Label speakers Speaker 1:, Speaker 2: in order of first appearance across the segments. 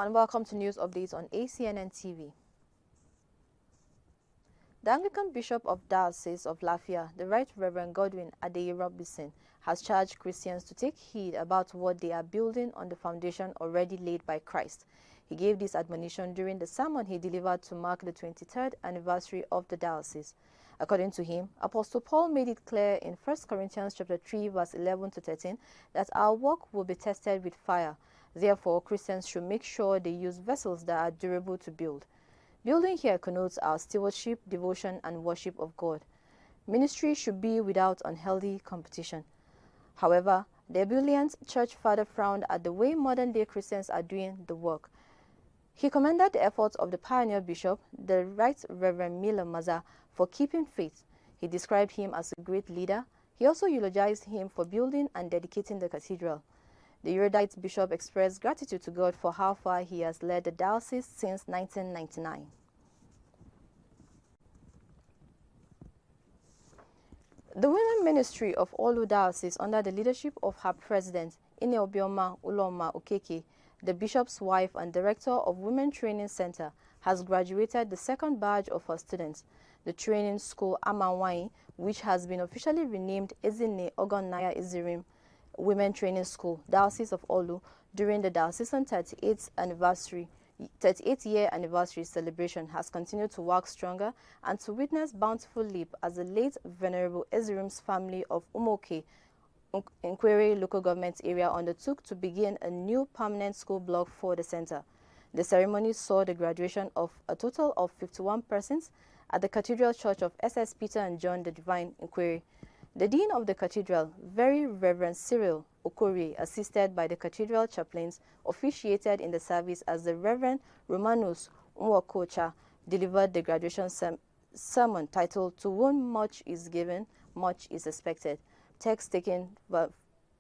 Speaker 1: and welcome to news updates on Acnn TV. The Anglican Bishop of Diocese of Lafia, the Right Reverend Godwin Adeyerobison, has charged Christians to take heed about what they are building on the foundation already laid by Christ. He gave this admonition during the sermon he delivered to mark the 23rd anniversary of the diocese. According to him, Apostle Paul made it clear in 1 Corinthians chapter 3, verse 11 to 13, that our work will be tested with fire. Therefore, Christians should make sure they use vessels that are durable to build. Building here connotes our stewardship, devotion, and worship of God. Ministry should be without unhealthy competition. However, the ebullient church father frowned at the way modern-day Christians are doing the work. He commended the efforts of the pioneer bishop, the Right Reverend Mila Maza, for keeping faith. He described him as a great leader. He also eulogized him for building and dedicating the cathedral. The erudite bishop expressed gratitude to God for how far he has led the diocese since 1999. The Women Ministry of Olu Diocese, under the leadership of her president, Ineobioma Uloma Okeke, the bishop's wife and director of Women Training Center, has graduated the second batch of her students. The training school Amanwai, which has been officially renamed Ezinne Ogonaya Izirim Women Training School, Diocese of Olu, during the diocesan 38th year anniversary celebration, has continued to work stronger and to witness bountiful leap as the late Venerable Ezirim's family of Umoke, Nkwere local government area, undertook to begin a new permanent school block for the center. The ceremony saw the graduation of a total of 51 persons at the Cathedral Church of SS Peter and John the Divine, Nkwere. The Dean of the Cathedral, Very Reverend Cyril Okorie, assisted by the Cathedral chaplains, officiated in the service as the Reverend Romanus Nwakocha delivered the graduation sermon titled, "To whom much is given, much is expected." Text taken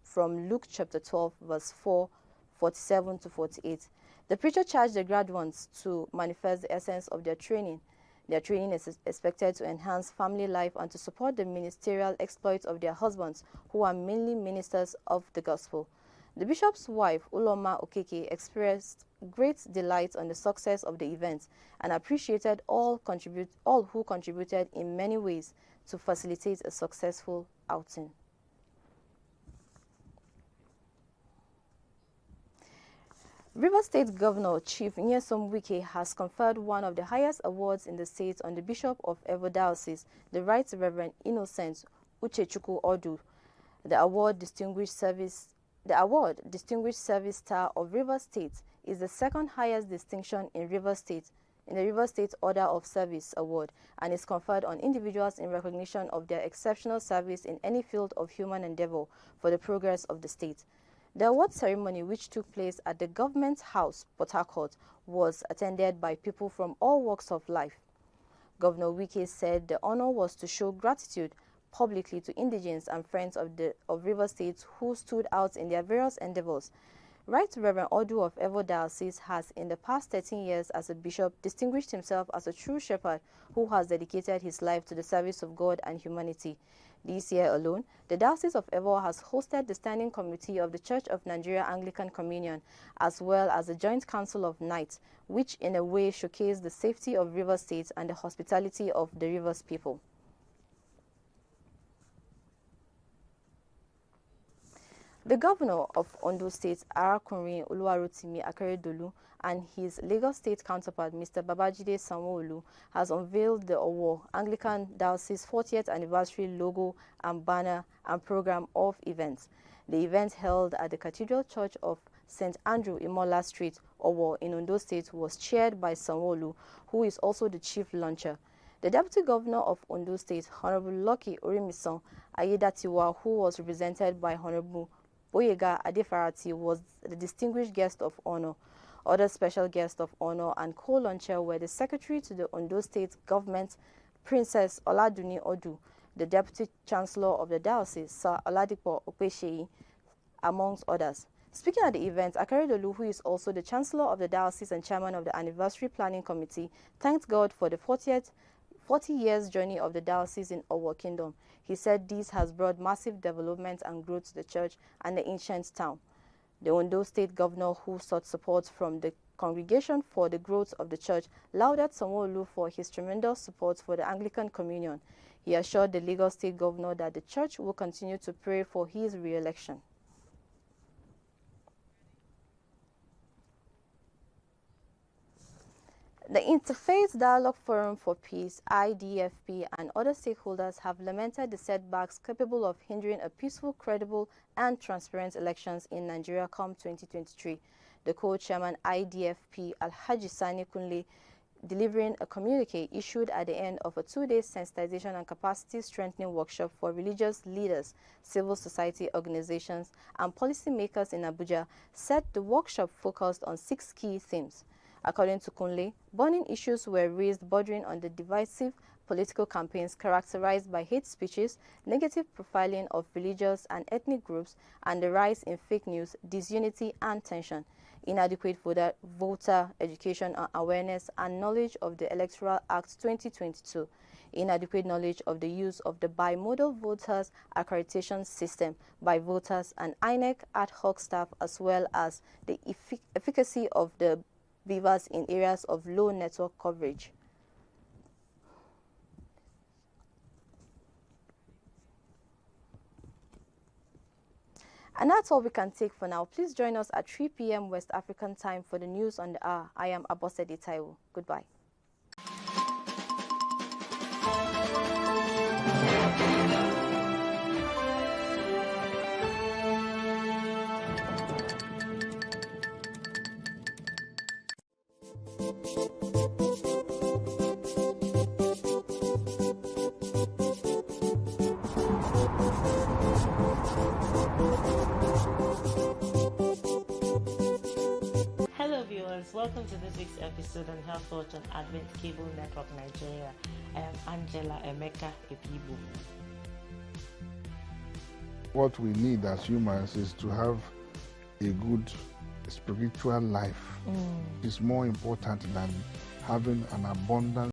Speaker 1: from Luke chapter 12, verse 47 to 48. The preacher charged the graduates to manifest the essence of their training. Their training is expected to enhance family life and to support the ministerial exploits of their husbands, who are mainly ministers of the gospel. The bishop's wife, Uloma Okeke, expressed great delight on the success of the event and appreciated all who contributed in many ways to facilitate a successful outing. Rivers State Governor Chief Nyesom Wike has conferred one of the highest awards in the state on the Bishop of Evo Diocese, the Right Reverend Innocent Uchechukwu Odu. The award, Distinguished Service Star of Rivers State, is the second highest distinction in the Rivers State Order of Service Award, and is conferred on individuals in recognition of their exceptional service in any field of human endeavor for the progress of the state. The award ceremony, which took place at the Government House, Port Harcourt, was attended by people from all walks of life. Governor Wike said the honor was to show gratitude publicly to indigents and friends of Rivers State who stood out in their various endeavors. Right Reverend Odu of Evo Diocese has, in the past 13 years as a bishop, distinguished himself as a true shepherd who has dedicated his life to the service of God and humanity. This year alone, the Diocese of Evo has hosted the Standing Committee of the Church of Nigeria Anglican Communion, as well as the Joint Council of Knights, which in a way showcased the safety of Rivers State and the hospitality of the Rivers people. The governor of Ondo State, Arakunrin Oluwarotimi Akeredolu, and his Lagos State counterpart, Mr. Babajide Sanwo-Olu, has unveiled the Owo Anglican Diocese 40th Anniversary logo and banner and program of events. The event, held at the Cathedral Church of St. Andrew Imola Street, Owo, in Ondo State, was chaired by Sanwo-Olu, who is also the chief launcher. The Deputy Governor of Ondo State, Honorable Lucky Orimisan Ayedatiwa, who was represented by Honorable Boyega Adefarati, was the distinguished guest of honor. Other special guests of honor and co-launcher were the Secretary to the Ondo State Government, Princess Oladuni Odu, the Deputy Chancellor of the Diocese, Sir Oladipo Opesheyi, amongst others. Speaking at the event, Akeredolu, who is also the Chancellor of the Diocese and Chairman of the Anniversary Planning Committee, thanked God for the 40 years journey of the diocese in Owo Kingdom. He said this has brought massive development and growth to the church and the ancient town. The Ondo State Governor, who sought support from the Congregation for the Growth of the Church lauded Sanwo-Olu for his tremendous support for the Anglican Communion. He assured the Lagos State Governor that the church will continue to pray for his re-election. The Interfaith Dialogue Forum for Peace, IDFP, and other stakeholders have lamented the setbacks capable of hindering a peaceful, credible, and transparent elections in Nigeria come 2023. The co-chairman IDFP, Alhaji Sani Kunle, delivering a communique issued at the end of a two-day sensitization and capacity strengthening workshop for religious leaders, civil society organizations, and policymakers in Abuja, said the workshop focused on 6 key themes. According to Kunle, burning issues were raised bordering on the divisive political campaigns characterized by hate speeches, negative profiling of religious and ethnic groups, and the rise in fake news, disunity, and tension. Inadequate voter education and awareness and knowledge of the Electoral Act 2022. Inadequate knowledge of the use of the bimodal voters accreditation system by voters and INEC ad hoc staff, as well as the efficacy of the beavers in areas of low network coverage. And that's all we can take for now. Please join us at 3 p.m. West African time for the news on the hour. I am Abosede Taiwo. Goodbye.
Speaker 2: Welcome to this week's episode on Health Watch on Advent Cable Network Nigeria. I am Angela Emeka Epibu.
Speaker 3: What we need as humans is to have a good spiritual life. It's more important than having an abundant